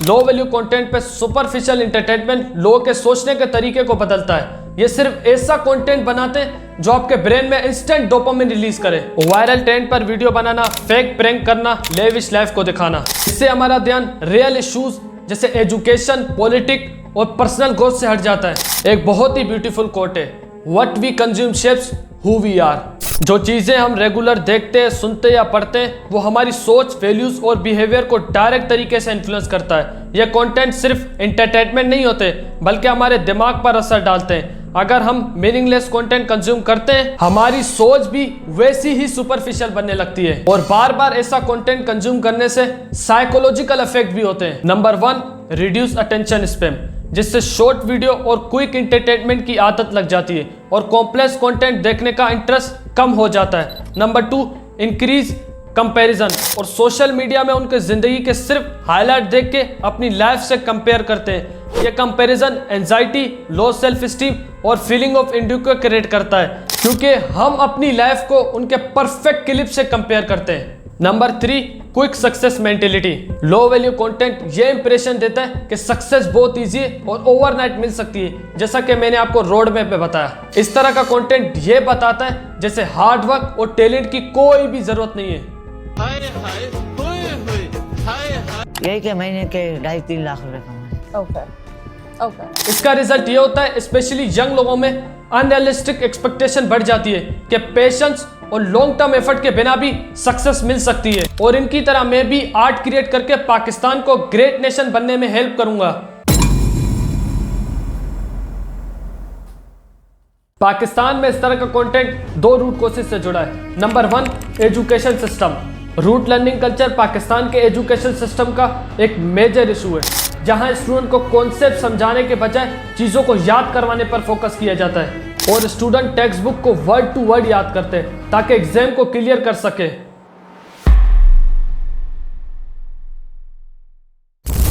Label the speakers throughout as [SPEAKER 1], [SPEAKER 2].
[SPEAKER 1] Low value content पे superficial entertainment लोगों के सोचने के तरीके को बदलता है। ये सिर्फ ऐसा कंटेंट बनाते हैं जो आपके ब्रेन में इंस्टेंट डोपामिन रिलीज करे। वायरल ट्रेंड पर वीडियो बनाना, फेक प्रैंक करना, लेविश लाइफ को दिखाना, इससे हमारा ध्यान रियल इश्यूज जैसे एजुकेशन, पॉलिटिक्स और पर्सनल ग्रोथ से हट जाता है। एक बहुत ही ब्यूटीफुल कोट है, what we consume shapes who we are. जो चीजें हम रेगुलर देखते हैं, सुनते या पढ़ते हैं, वो हमारी सोच, वैल्यूज और बिहेवियर को डायरेक्ट तरीके से इन्फ्लुएंस करता है। ये कंटेंट सिर्फ एंटरटेनमेंट नहीं होते बल्कि हमारे दिमाग पर असर डालते हैं। अगर हम मीनिंगलेस कंटेंट कंज्यूम करते हैं, हमारी सोच भी वैसी ही सुपरफिशियल बनने लगती है। और बार बार ऐसा कंटेंट कंज्यूम करने से साइकोलॉजिकल इफेक्ट भी होते हैं। नंबर 1, रिड्यूस अटेंशन स्पैम, जिससे शॉर्ट वीडियो और क्विक एंटरटेनमेंट की आदत लग जाती है और कॉम्प्लेक्स कंटेंट देखने का इंटरेस्ट कम हो जाता है। नंबर 2, इंक्रीज कंपैरिजन, और सोशल मीडिया में उनके जिंदगी के सिर्फ हाईलाइट देख के अपनी लाइफ से कंपेयर करते हैं। ये comparison anxiety, low self esteem और फीलिंग ऑफ इनडिक्वेट क्रिएट करता है, क्योंकि हम अपनी लाइफ को उनके परफेक्ट क्लिप से कंपेयर करते हैं। Number 3, quick success mentality. Low value content ये इंप्रेशन देता है कि सक्सेस बहुत इजी है और ओवरनाइट मिल सकती है, जैसा कि मैंने आपको रोड मैप में बताया। इस तरह का कंटेंट ये बताता है जैसे हार्ड वर्क और टैलेंट की कोई भी जरूरत नहीं है।
[SPEAKER 2] यही के महीने के 2.5-3 लाख रुपए कमाए।
[SPEAKER 3] ओके।
[SPEAKER 1] इसका रिजल्ट ये होता है, स्पेशली यंग लोगों में अनरियलिस्टिक एक्सपेक्टेशन बढ़ जाती है कि पेशेंस और लॉन्ग टर्म एफर्ट के बिना भी सक्सेस मिल सकती है। और इनकी तरह मैं भी आर्ट क्रिएट करके पाकिस्तान को ग्रेट नेशन बनने में हेल्प करूंगा। पाकिस्तान में इस तरह का कंटेंट 2 रूट कोसेस से जुड़ा है। Number 1, education system. Rote learning culture Pakistan के एजुकेशन सिस्टम का एक मेजर इशू है, जहां स्टूडेंट को कॉन्सेप्ट समझाने के बजाय चीज़ों को याद करवाने पर फोकस किया जाता है और स्टूडेंट टेक्स्ट बुक को वर्ड टू वर्ड याद करते हैं ताकि एग्जाम को क्लियर कर सके।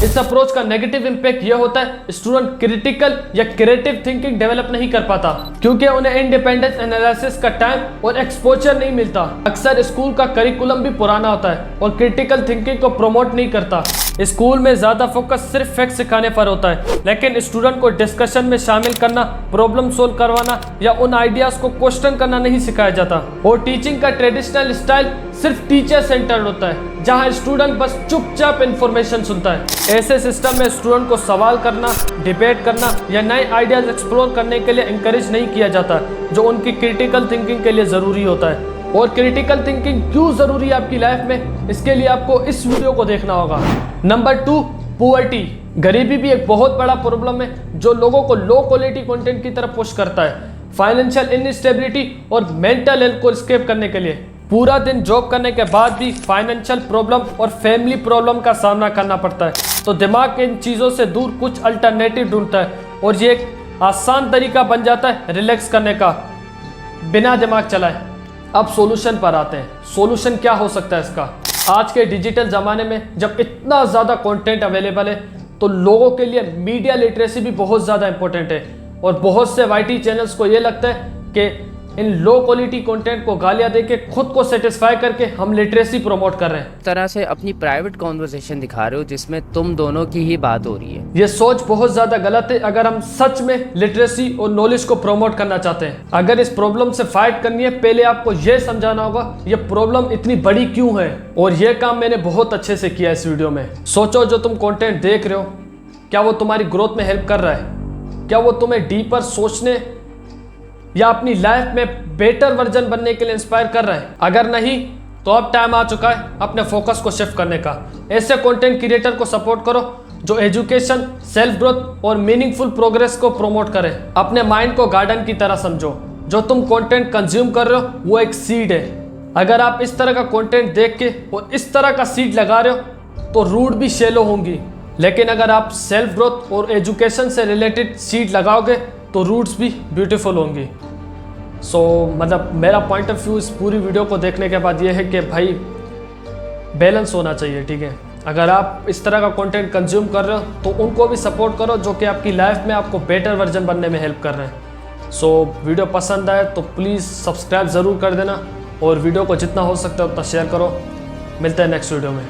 [SPEAKER 1] इस अप्रोच का नेगेटिव इंपैक्ट यह होता है, स्टूडेंट क्रिटिकल या क्रिएटिव थिंकिंग डेवलप नहीं कर पाता क्योंकि उन्हें इंडिपेंडेंस एनालिसिस का टाइम और एक्सपोजर नहीं मिलता। अक्सर स्कूल का करिकुलम भी पुराना होता है और क्रिटिकल थिंकिंग को प्रमोट नहीं करता। स्कूल में ज्यादा फोकस सिर्फ फैक्ट सिखाने पर होता है, लेकिन स्टूडेंट को डिस्कशन में शामिल करना, प्रॉब्लम सोल्व करवाना या उन आइडियाज को क्वेश्चन करना नहीं सिखाया जाता। और टीचिंग का ट्रेडिशनल स्टाइल सिर्फ टीचर सेंटर्ड होता है, जहां स्टूडेंट बस चुपचाप इंफॉर्मेशन सुनता है। ऐसे सिस्टम में स्टूडेंट को सवाल करना, डिबेट करना या नए आइडियाज एक्सप्लोर करने के लिए इंकरेज नहीं किया जाता, जो उनकी क्रिटिकल थिंकिंग के लिए जरूरी होता है। और क्रिटिकल थिंकिंग क्यों जरूरी है आपकी लाइफ में, इसके लिए आपको इस वीडियो को देखना होगा। Number 2, poverty. गरीबी भी एक बहुत बड़ा प्रॉब्लम है जो लोगों को लो क्वालिटी कंटेंट की तरफ पुश करता है। फाइनेंशियल इनस्टेबिलिटी और मेंटल हेल्थ को एस्केप करने के लिए पूरा दिन जॉब करने के बाद भी फाइनेंशियल प्रॉब्लम और फैमिली प्रॉब्लम का सामना करना पड़ता है, तो दिमाग इन चीज़ों से दूर कुछ अल्टरनेटिव ढूंढता है और ये एक आसान तरीका बन जाता है रिलैक्स करने का, बिना दिमाग चलाए। अब सॉल्यूशन पर आते हैं। सॉल्यूशन क्या हो सकता है इसका? आज के डिजिटल ज़माने में जब इतना ज़्यादा कंटेंट अवेलेबल है, तो लोगों के लिए मीडिया लिटरेसी भी बहुत ज़्यादा इंपॉर्टेंट है। और बहुत से वाईटी चैनल्स को ये लगता है कि इन लो क्वालिटी कंटेंट को गालियां देके खुद को सेटिस्फाई करके हम लिटरेसी प्रमोट कर रहे हैं।
[SPEAKER 4] तरह से अपनी प्राइवेट कॉन्वर्सेशन दिखा रहे हो जिसमें तुम दोनों की ही बात हो रही है।
[SPEAKER 1] ये सोच बहुत ज्यादा गलत है अगर हम सच में लिटरेसी और नॉलेज को प्रमोट करना चाहते हैं। अगर इस प्रॉब्लम से फाइट करनी है, पहले आपको ये समझाना होगा ये प्रॉब्लम इतनी बड़ी क्यों है। और ये काम मैंने बहुत अच्छे से किया इस वीडियो में। सोचो, जो तुम कंटेंट देख रहे हो, क्या वो तुम्हारी ग्रोथ में हेल्प कर रहा है? क्या वो तुम्हें डीपर सोचने या अपनी लाइफ में बेटर वर्जन बनने के लिए इंस्पायर कर रहा है? अगर नहीं, तो अब टाइम आ चुका है अपने फोकस को शिफ्ट करने का। ऐसे कंटेंट क्रिएटर को सपोर्ट करो जो एजुकेशन, सेल्फ ग्रोथ और मीनिंगफुल प्रोग्रेस को प्रमोट करे। अपने माइंड को गार्डन की तरह समझो। जो तुम कंटेंट कंज्यूम कर रहे हो वो एक सीड है। अगर आप इस तरह का कंटेंट देख के और इस तरह का सीड लगा रहे हो तो रूट भी शैलो होंगी, लेकिन अगर आप सेल्फ ग्रोथ और एजुकेशन से रिलेटेड सीड लगाओगे तो रूट्स भी ब्यूटीफुल होंगी। मतलब मेरा पॉइंट ऑफ व्यू इस पूरी वीडियो को देखने के बाद ये है कि भाई बैलेंस होना चाहिए, ठीक है। अगर आप इस तरह का कंटेंट कंज्यूम कर रहे हो तो उनको भी सपोर्ट करो जो कि आपकी लाइफ में आपको बेटर वर्जन बनने में हेल्प कर रहे हैं। वीडियो पसंद आए तो प्लीज़ सब्सक्राइब ज़रूर कर देना और वीडियो को जितना हो सकता है उतना शेयर करो। मिलते हैं नेक्स्ट वीडियो में।